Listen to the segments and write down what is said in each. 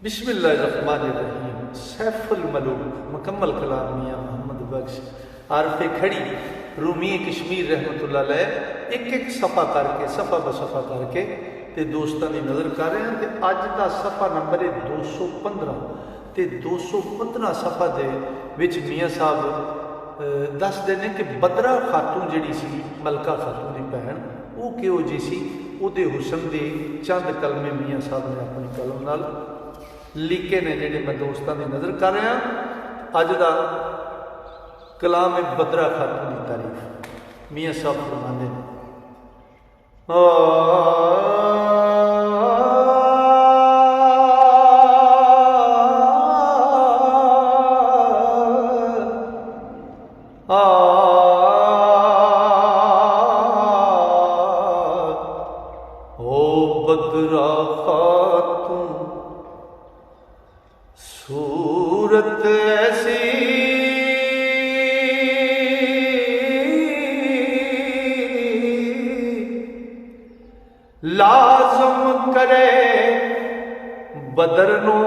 बिस्मिल्लाहिर्रहमानिर्रहीम। सैफुल मलूक मुकम्मल कलाम मियाँ मोहम्मद बख्श आरफ़े खड़ी रूमी कश्मीर रहमतुल्लाह अलैह एक एक सफ़ा करके सफ़ा ब सफ़ा करके ते दोस्तों की नज़र कर रहे हैं। तो अज का सफ़ा नंबर है 215 तो 215 सफ़ा दे विच मियाँ साहब दसते हैं कि बदरा खातून जी सी मलका खातून की भैन वो किहो जी सी उहदे हुसन के चंद कलमे मियाँ साहब ने अपनी कलम नाल लिखे ने जिहड़े मैं दोस्तों की नज़र कर रहा। अज का कलाम है बदरा खातून की तारीफ। मियाँ साहब फरमांदे ने बदरा खातून सूरत ऐसी लाजम करे बदर नो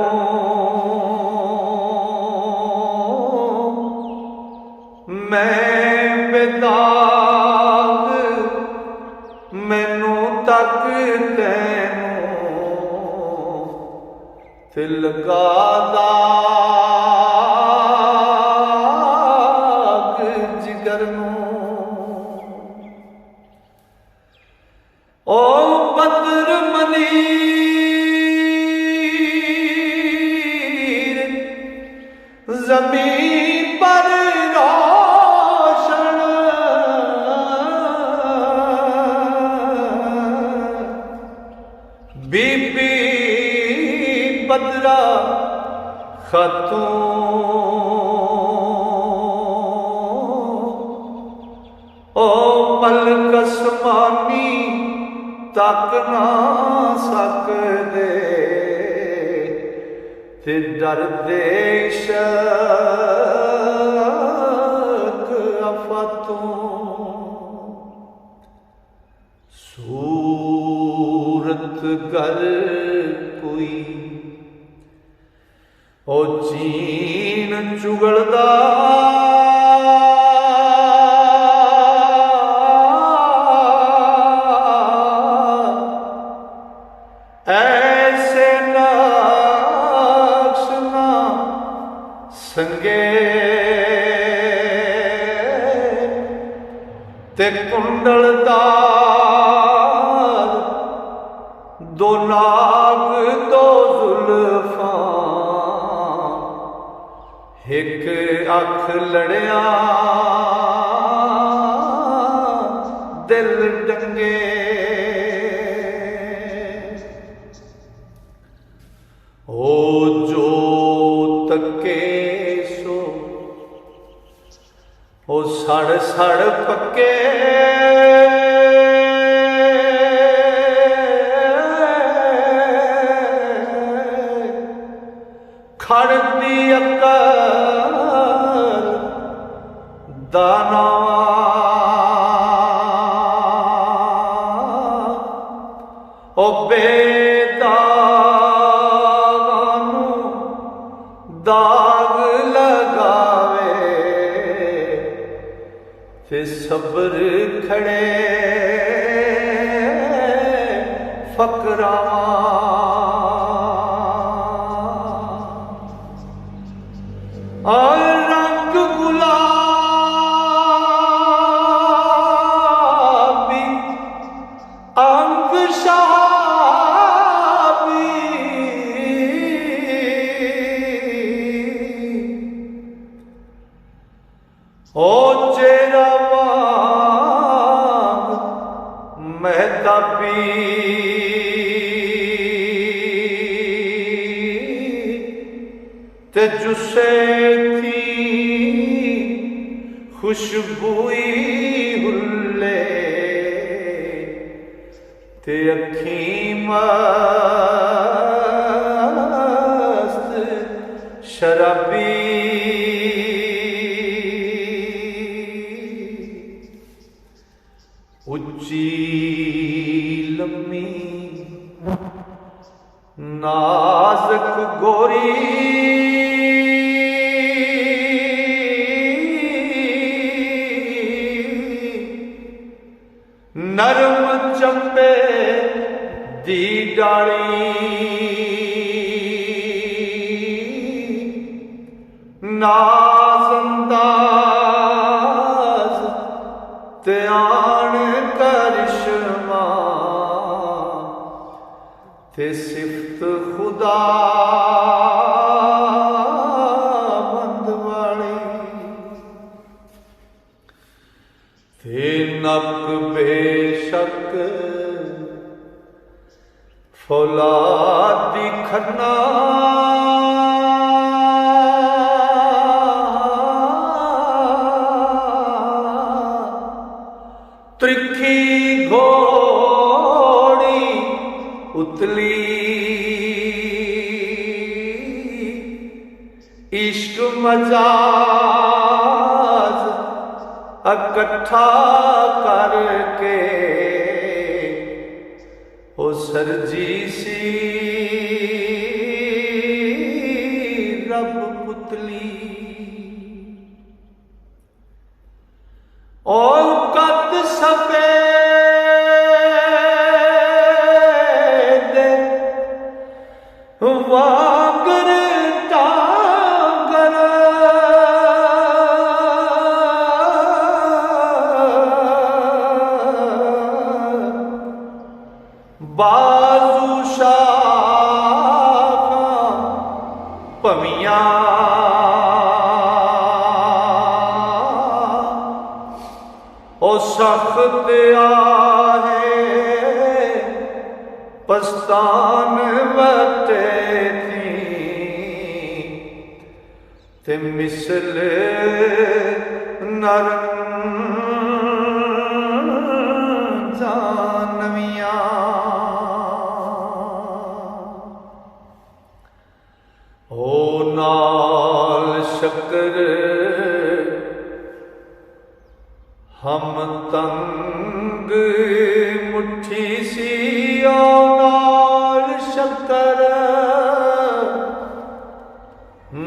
मैं बेदाग मैनू तक तैनू ते लगा दाग जिगर नू। ओ बदर मनीर ज़मीन पर रोशन बीबी बदरा खातून ओ मलक आसमानी तक ना सकदे ते डरदे इश्क अफातों। सूरत गर कोई ओ चीन चुगलदा ऐसे नक्श ना संगे ते कुंडलदार दो नाग दो जुल्फां एक अख लड़िया दिल डंगे। ओ जो तके सो ओ सड़ सड़ पक्के खड़दी अकल दाना ओ बेदागानू दाग लगावे ते सब्र खड़े फकरा। रंग गुलाबी अंग शहाबी ओ चेहरा वांग महताबी ते जुस्से थी खुशबुई हुल्ले ते अखी मस्त शराबी। उच्ची लम्मी नाज़ुक नरम चंबे दी डाली नाज़ंदाज़ ते आण करिश्मा ते सिफ्त खुदा बंद वाली ते नक बेशक फौलाद दी खन्ना त्रिखी घोड़ी उतली इश्क मजाज इकट्ठा करके ओ सरजी सी रब पुतली और कद सफेद वागर टांगर बाजू शाखा पमिया ओ सख्त आहे पस्तान वटे थी ते मिसल नरम जानविया ओ नाल शक्कर हम तंग मुट्ठी सी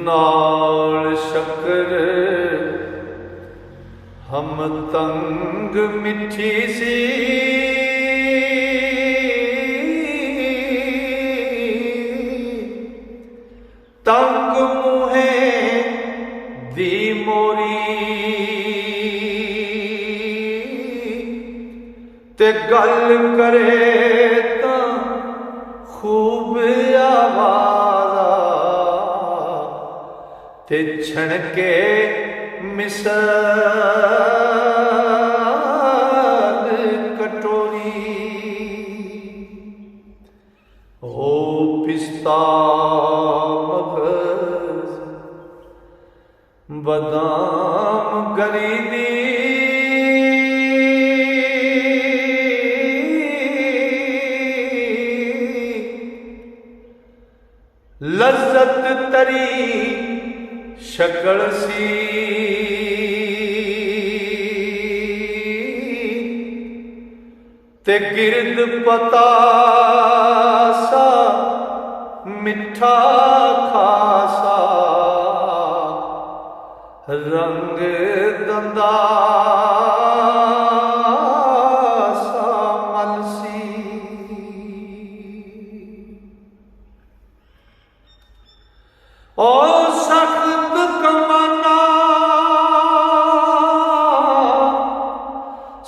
नाल शक्कर हम तंग मिठी सी तंग मुहे दी मोरी ते गल करे ता खूब आवाज़ा ते छणके मिसाल कटोरी ओ पिस्ता मगज बदाम गरीबी लज्जत तरी शक्ल सी ते गिरद पता सा मिठा खासा रंग दंदा सा मलसी ओ सख्त कमाना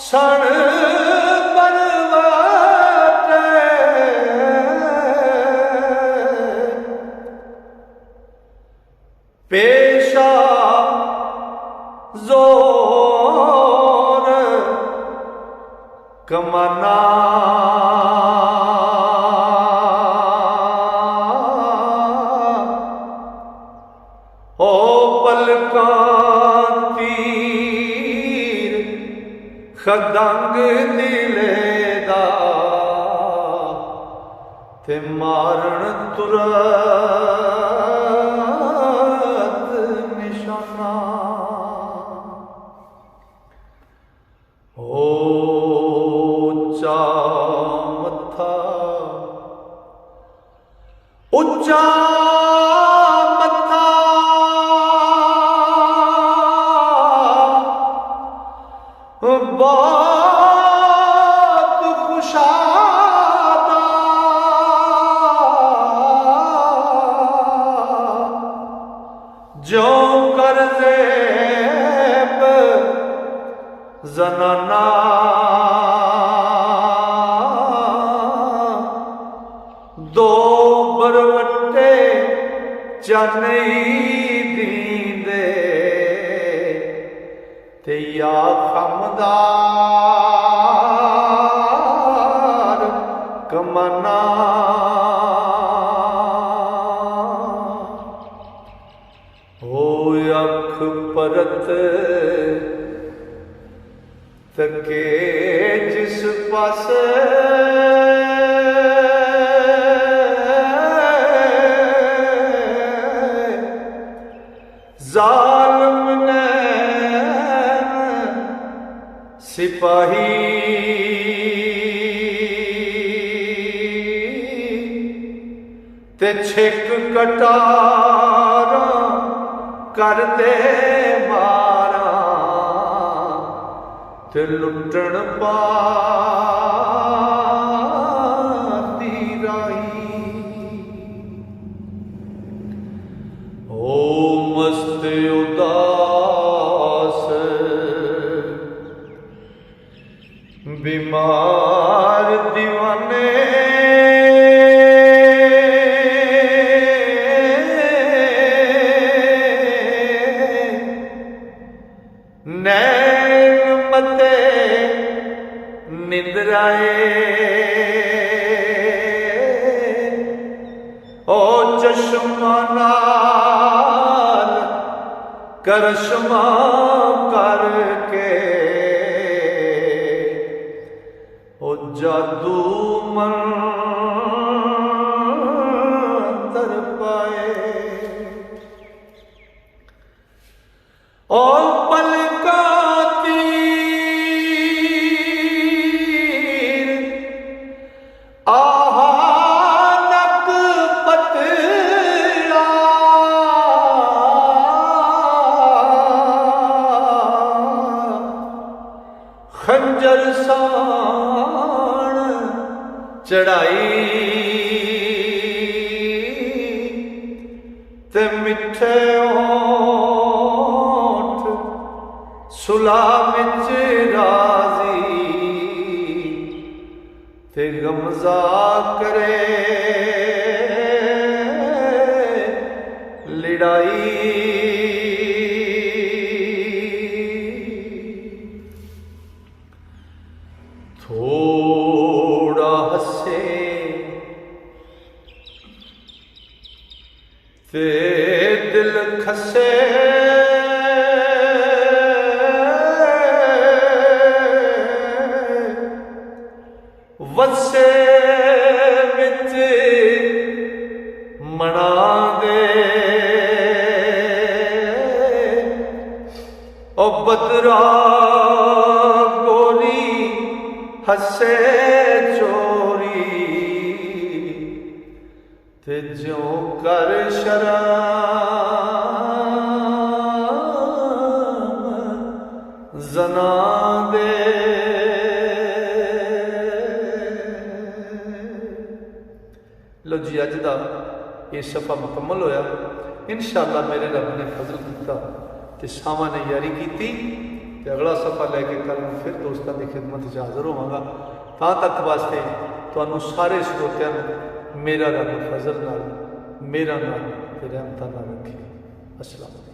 सण बरवाटे पेशा जोर कमाना ओ पलकां तीर खदंग दिले दा ते मारण तुरत निशाना ओ ऊंचा मत्था ऊंचा जो कर ज़ेब ज़नाना दो बरवटे चनई दींदे ते या खमदार कमना हो अख परत तके जिस पासे जालिम ने सिपाही ते छिक कटारा कर दे मारा ते लुटन पाती राही ओ मस्त उदास बीमार दीवाने नैन मते निंद्राए ओ चश्मा नाल करश्मा करके ओ जादू मंतर पाए ओ पलका तीर आहानक पतला खंजर साण चढ़ाई ते मिठे ओठ सुला विच राजी ते गमजा करे लड़ाई थोड़ा हसे ते दिल खसे वसे विच मना दे ओ बदरा गोरी हसे चोरी ते ज्यों कर शराब जना दे लो जी अज का ये सफ़ा मुकम्मल होया इंशाअल्लाह मेरे रब ने फजल किया ते सावा ने यारी की ते अगला सफ़ा लैके कल फिर दोस्तों की खिदमत हाज़र होवांगा तां तक वास्ते तुहानू सारे श्रोतियां मेरा रब फजल नाल मेरा नाल ते रहमतां नाल रखे। अस्सलाम।